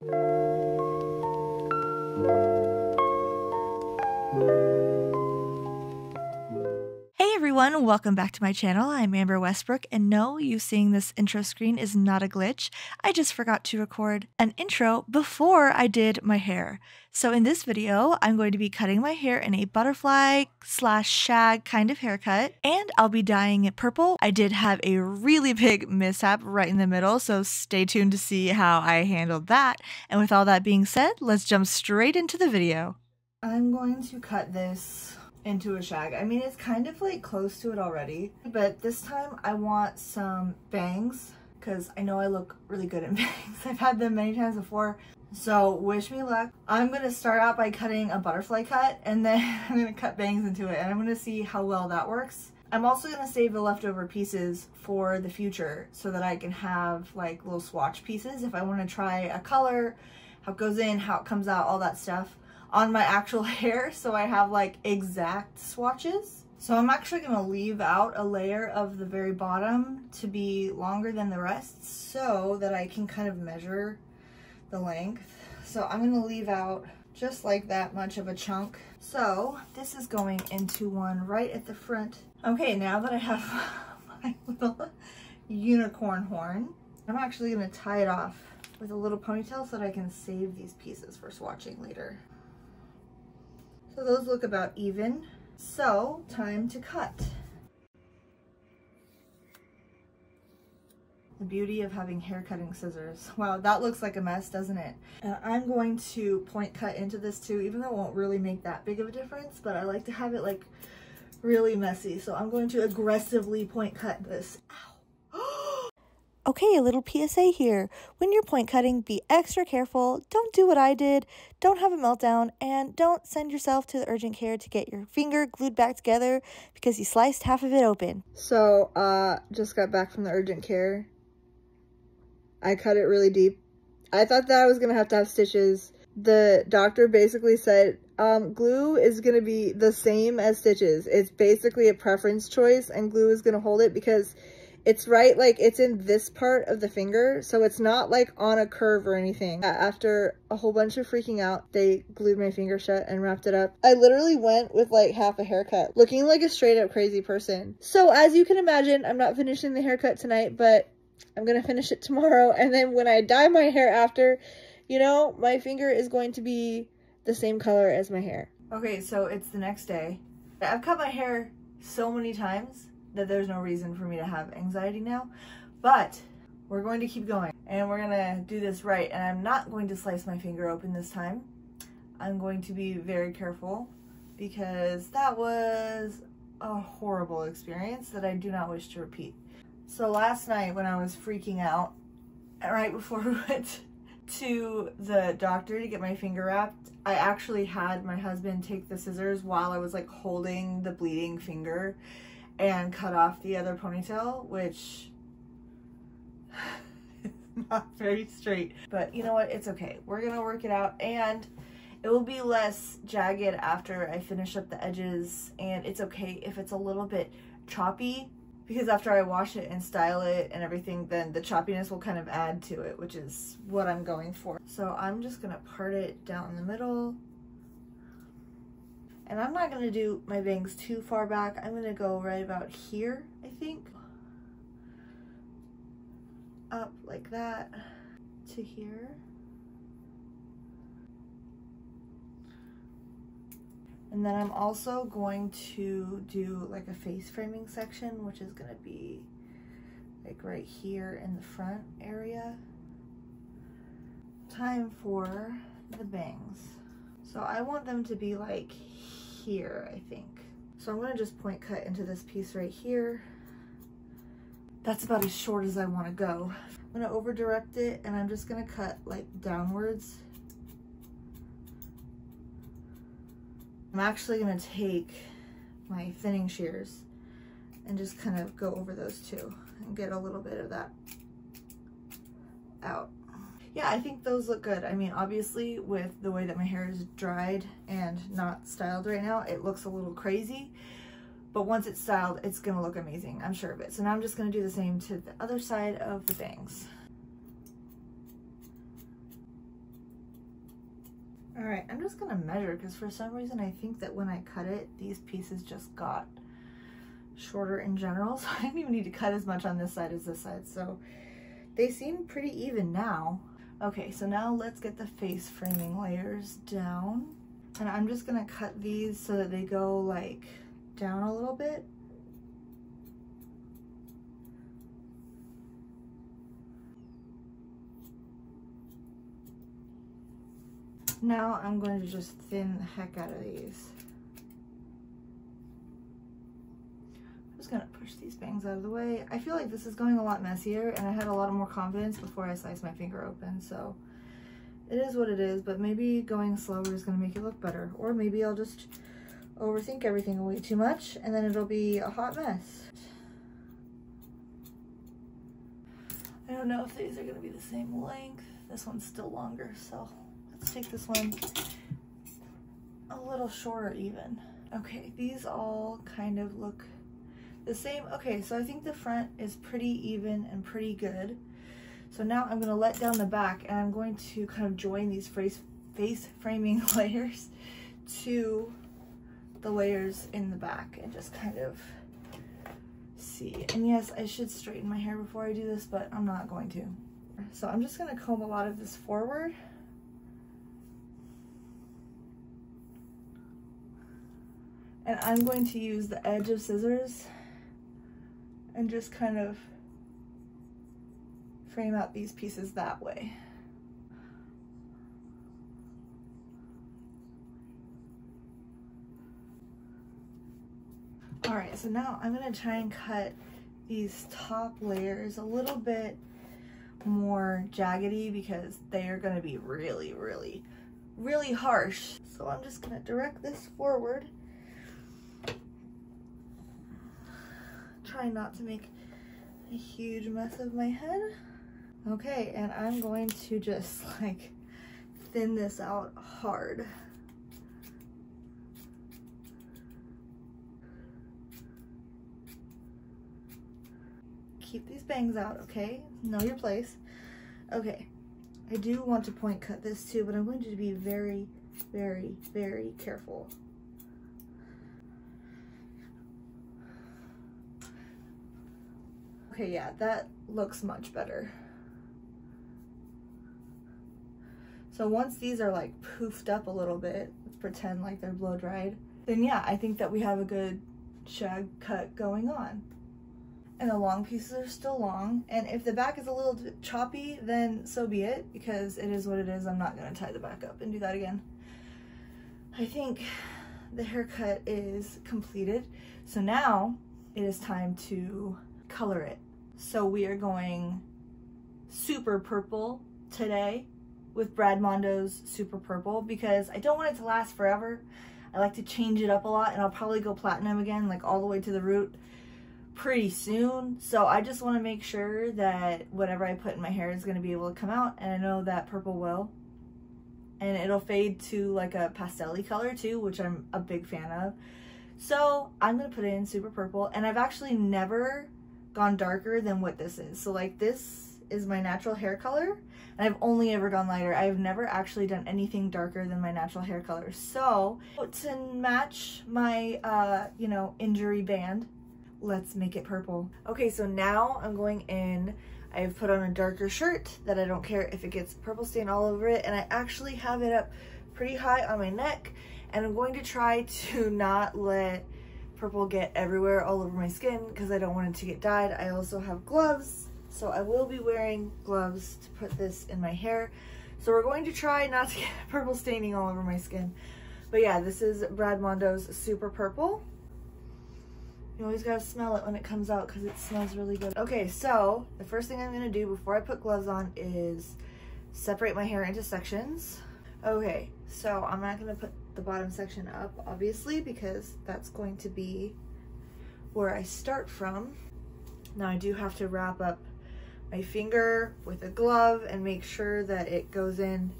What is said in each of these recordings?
Hey everyone, welcome back to my channel. I'm Amber Westbrook, and no, you seeing this intro screen is not a glitch. I just forgot to record an intro before I did my hair. So in this video, I'm going to be cutting my hair in a butterfly / shag kind of haircut, and I'll be dyeing it purple. I did have a really big mishap right in the middle, so stay tuned to see how I handled that. And with all that being said, let's jump straight into the video. I'm going to cut this into a shag. I mean, it's kind of like close to it already, but this time I want some bangs because I know I look really good in bangs. I've had them many times before, so wish me luck. I'm gonna start out by cutting a butterfly cut, and then I'm gonna cut bangs into it, and I'm gonna see how well that works. I'm also gonna save the leftover pieces for the future so that I can have like little swatch pieces if I want to try a color, how it goes in, how it comes out, all that stuff on my actual hair, so I have like exact swatches. So I'm actually going to leave out a layer of the very bottom to be longer than the rest so that I can kind of measure the length. So I'm going to leave out just like that much of a chunk. So this is going into one right at the front. Okay, now that I have my little unicorn horn, I'm actually going to tie it off with a little ponytail so that I can save these pieces for swatching later. So those look about even. So time to cut. The beauty of having hair cutting scissors. Wow, that looks like a mess, doesn't it? And I'm going to point cut into this too, even though it won't really make that big of a difference, but I like to have it like really messy. So I'm going to aggressively point cut this. Ow. Okay, a little PSA here. When you're point cutting, be extra careful. Don't do what I did. Don't have a meltdown, and don't send yourself to the urgent care to get your finger glued back together because you sliced half of it open. So, just got back from the urgent care. I cut it really deep. I thought that I was gonna have to have stitches. The doctor basically said, glue is gonna be the same as stitches. It's basically a preference choice, and glue is gonna hold it because it's right, like it's in this part of the finger, so it's not like on a curve or anything. After a whole bunch of freaking out, they glued my finger shut and wrapped it up. I literally went with like half a haircut, looking like a straight up crazy person. So as you can imagine, I'm not finishing the haircut tonight, but I'm gonna finish it tomorrow. And then when I dye my hair after, you know, my finger is going to be the same color as my hair. Okay, so it's the next day. I've cut my hair so many times that there's no reason for me to have anxiety now, but we're going to keep going and we're gonna do this right. And I'm not going to slice my finger open this time. I'm going to be very careful because that was a horrible experience that I do not wish to repeat. So last night when I was freaking out, right before we went to the doctor to get my finger wrapped, I actually had my husband take the scissors while I was like holding the bleeding finger and cut off the other ponytail, which is not very straight. But you know what? It's okay. We're gonna work it out, and it will be less jagged after I finish up the edges, and it's okay if it's a little bit choppy, because after I wash it and style it and everything, then the choppiness will kind of add to it, which is what I'm going for. So I'm just gonna part it down the middle. And I'm not going to do my bangs too far back. I'm going to go right about here, I think. Up like that to here. And then I'm also going to do like a face framing section, which is going to be like right here in the front area. Time for the bangs. So I want them to be like here, I think. So I'm gonna just point cut into this piece right here. That's about as short as I want to go. I'm gonna over direct it, and I'm just gonna cut like downwards. I'm actually gonna take my thinning shears and just kind of go over those two and get a little bit of that out. Yeah, I think those look good. I mean, obviously with the way that my hair is dried and not styled right now, it looks a little crazy, but once it's styled, it's gonna look amazing, I'm sure of it. So now I'm just gonna do the same to the other side of the bangs. All right, I'm just gonna measure because for some reason I think that when I cut it, these pieces just got shorter in general. So I didn't even need to cut as much on this side as this side. So they seem pretty even now. Okay, so now let's get the face framing layers down. And I'm just gonna cut these so that they go like down a little bit. Now I'm going to just thin the heck out of these. I'm just gonna push these bangs out of the way. I feel like this is going a lot messier and I had a lot more confidence before I sliced my finger open, so it is what it is, but maybe going slower is gonna make it look better. Or maybe I'll just overthink everything way too much and then it'll be a hot mess. I don't know if these are gonna be the same length. This one's still longer, so let's take this one a little shorter even. Okay, these all kind of look the same. Okay, so I think the front is pretty even and pretty good. So now I'm gonna let down the back and I'm going to kind of join these face framing layers to the layers in the back and just kind of see. And yes, I should straighten my hair before I do this, but I'm not going to. So I'm just gonna comb a lot of this forward. And I'm going to use the edge of scissors and just kind of frame out these pieces that way. All right, so now I'm gonna try and cut these top layers a little bit more jaggedy because they are gonna be really, really, really harsh. So I'm just gonna direct this forward. Try not to make a huge mess of my head. Okay, and I'm going to just like thin this out hard. Keep these bangs out, okay? Know your place. Okay, I do want to point cut this too, but I'm going to be very, very, very careful. Okay, yeah, that looks much better. So once these are like poofed up a little bit, let's pretend like they're blow dried, then yeah, I think that we have a good shag cut going on. And the long pieces are still long, and if the back is a little bit choppy, then so be it, because it is what it is. I'm not gonna tie the back up and do that again. I think the haircut is completed. So now it is time to color it. So we are going super purple today with Brad Mondo's Super Purple because I don't want it to last forever. I like to change it up a lot, and I'll probably go platinum again, like all the way to the root pretty soon. So I just want to make sure that whatever I put in my hair is going to be able to come out, and I know that purple will. And it'll fade to like a pastel-y color too, which I'm a big fan of. So I'm going to put it in Super Purple, and I've actually never gone darker than what this is. So like this is my natural hair color, and I've only ever gone lighter. I've never actually done anything darker than my natural hair color. So to match my you know, injury band, let's make it purple. Okay, so now I'm going in. I've put on a darker shirt that I don't care if it gets purple stain all over it, and I actually have it up pretty high on my neck, and I'm going to try to not let purple get everywhere all over my skin because I don't want it to get dyed. I also have gloves, so I will be wearing gloves to put this in my hair. So we're going to try not to get purple staining all over my skin. But yeah, this is Brad Mondo's Super Purple. You always gotta smell it when it comes out because it smells really good. Okay, so the first thing I'm gonna do before I put gloves on is separate my hair into sections. Okay, so I'm not gonna put the bottom section up, obviously, because that's going to be where I start from. Now I do have to wrap up my finger with a glove and make sure that it goes in.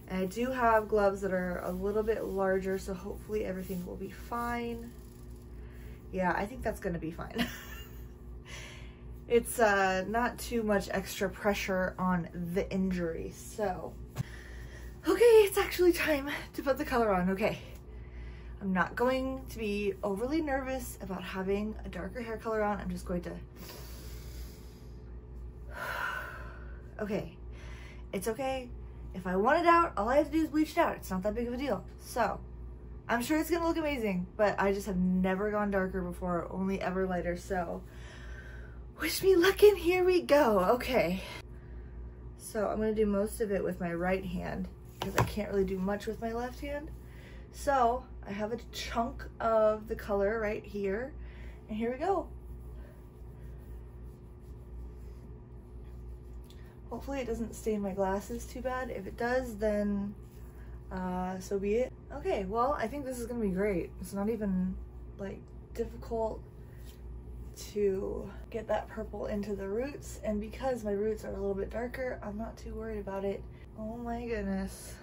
And I do have gloves that are a little bit larger, so hopefully everything will be fine. Yeah, I think that's gonna be fine. It's not too much extra pressure on the injury, so. Okay, it's actually time to put the color on. Okay, I'm not going to be overly nervous about having a darker hair color on. I'm just going to, okay, it's okay. If I want it out, all I have to do is bleach it out. It's not that big of a deal. So I'm sure it's gonna look amazing, but I just have never gone darker before, only ever lighter. So wish me luck, and here we go. Okay, so I'm gonna do most of it with my right hand because I can't really do much with my left hand. So I have a chunk of the color right here, and here we go. Hopefully it doesn't stain my glasses too bad. If it does, then so be it. Okay, well, I think this is gonna be great. It's not even like difficult to get that purple into the roots, and because my roots are a little bit darker, I'm not too worried about it. Oh my goodness.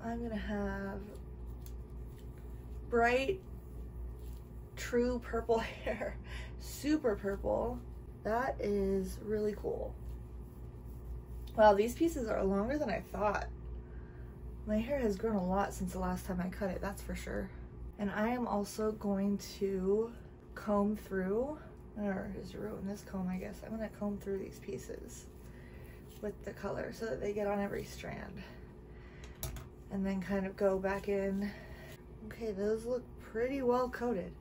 I'm gonna have bright, true purple hair. Super purple. That is really cool. Wow, these pieces are longer than I thought. My hair has grown a lot since the last time I cut it, that's for sure. And I am also going to comb through, or just ruin this comb, I guess. I'm gonna comb through these pieces with the color so that they get on every strand. And then kind of go back in. Okay, those look pretty well coated.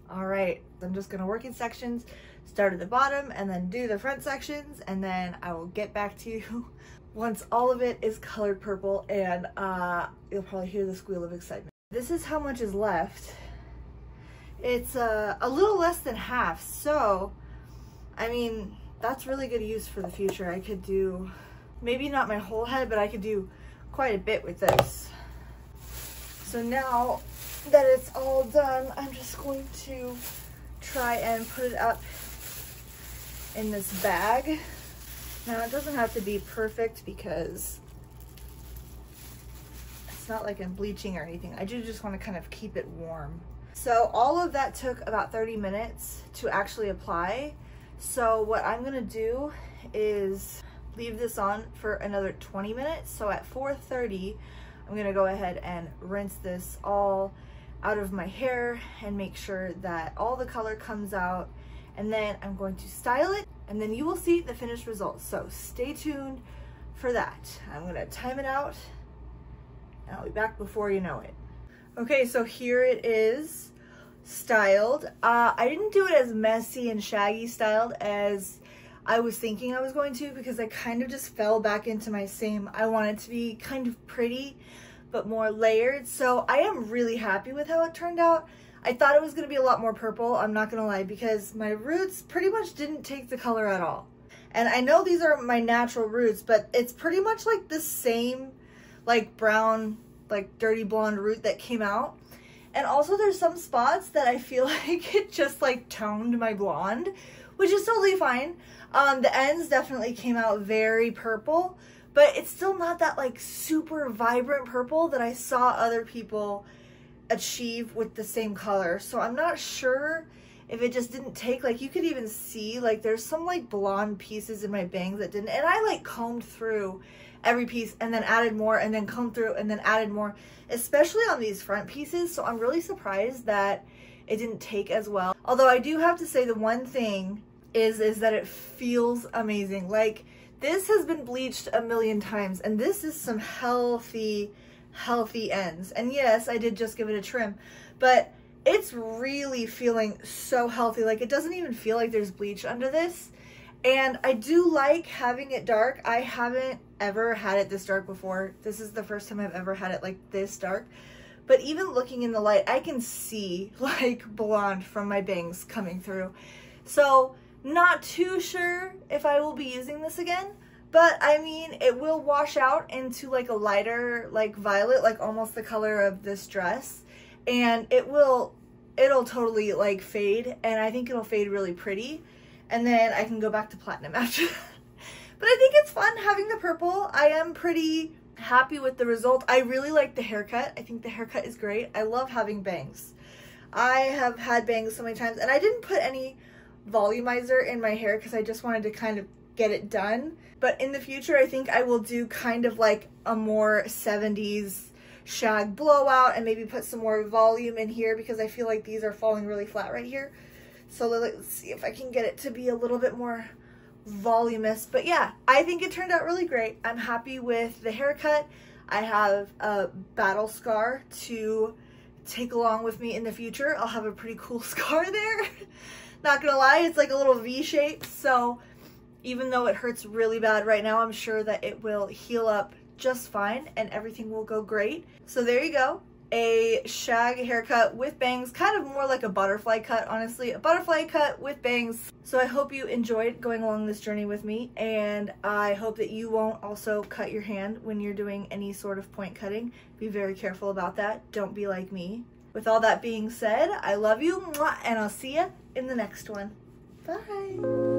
All right, I'm just gonna work in sections, start at the bottom and then do the front sections, and then I will get back to you once all of it is colored purple, and you'll probably hear the squeal of excitement. This is how much is left. It's a little less than half, so I mean, that's really good use for the future. I could do, maybe not my whole head, but I could do quite a bit with this. So now that it's all done, I'm just going to try and put it up in this bag. Now it doesn't have to be perfect because it's not like I'm bleaching or anything. I do just want to kind of keep it warm. So all of that took about 30 minutes to actually apply. So what I'm gonna do is leave this on for another 20 minutes. So at 4:30, I'm gonna go ahead and rinse this all out of my hair and make sure that all the color comes out, and then I'm going to style it, and then you will see the finished results. So stay tuned for that. I'm gonna time it out and I'll be back before you know it. Okay, so here it is styled. I didn't do it as messy and shaggy styled as I was thinking I was going to, because I kind of just fell back into my same, I want it to be kind of pretty but more layered. So I am really happy with how it turned out. I thought it was going to be a lot more purple, I'm not gonna lie, because my roots pretty much didn't take the color at all. And I know these are my natural roots, but it's pretty much like the same like brown, like dirty blonde root that came out. And also there's some spots that I feel like it just like toned my blonde, which is totally fine. The ends definitely came out very purple, but it's still not that like super vibrant purple that I saw other people achieve with the same color. So I'm not sure if it just didn't take, like you could even see like there's some like blonde pieces in my bangs that didn't, and I like combed through every piece and then added more and then combed through and then added more, especially on these front pieces. So I'm really surprised that it didn't take as well. Although I do have to say the one thing is that it feels amazing. Like this has been bleached a million times and this is some healthy ends. And yes, I did just give it a trim, but it's really feeling so healthy. Like it doesn't even feel like there's bleach under this. And I do like having it dark. I haven't ever had it this dark before. This is the first time I've ever had it like this dark. But even looking in the light, I can see like blonde from my bangs coming through. So not too sure if I will be using this again, but I mean, it will wash out into like a lighter, like violet, like almost the color of this dress. And it'll totally like fade, and I think it'll fade really pretty. And then I can go back to platinum after that. But I think it's fun having the purple. I am pretty happy with the result. I really like the haircut. I think the haircut is great. I love having bangs. I have had bangs so many times, and I didn't put any volumizer in my hair because I just wanted to kind of get it done. But in the future, I think I will do kind of like a more 70s shag blowout and maybe put some more volume in here because I feel like these are falling really flat right here. So let's see if I can get it to be a little bit more voluminous. But yeah, I think it turned out really great. I'm happy with the haircut. I have a battle scar to take along with me in the future. I'll have a pretty cool scar there. Not gonna lie, it's like a little V shape. So even though it hurts really bad right now, I'm sure that it will heal up just fine and everything will go great. So there you go. A shag haircut with bangs, kind of more like a butterfly cut, honestly. A butterfly cut with bangs. So I hope you enjoyed going along this journey with me, and I hope that you won't also cut your hand when you're doing any sort of point cutting. Be very careful about that. Don't be like me. With all that being said, I love you, and I'll see you in the next one. Bye.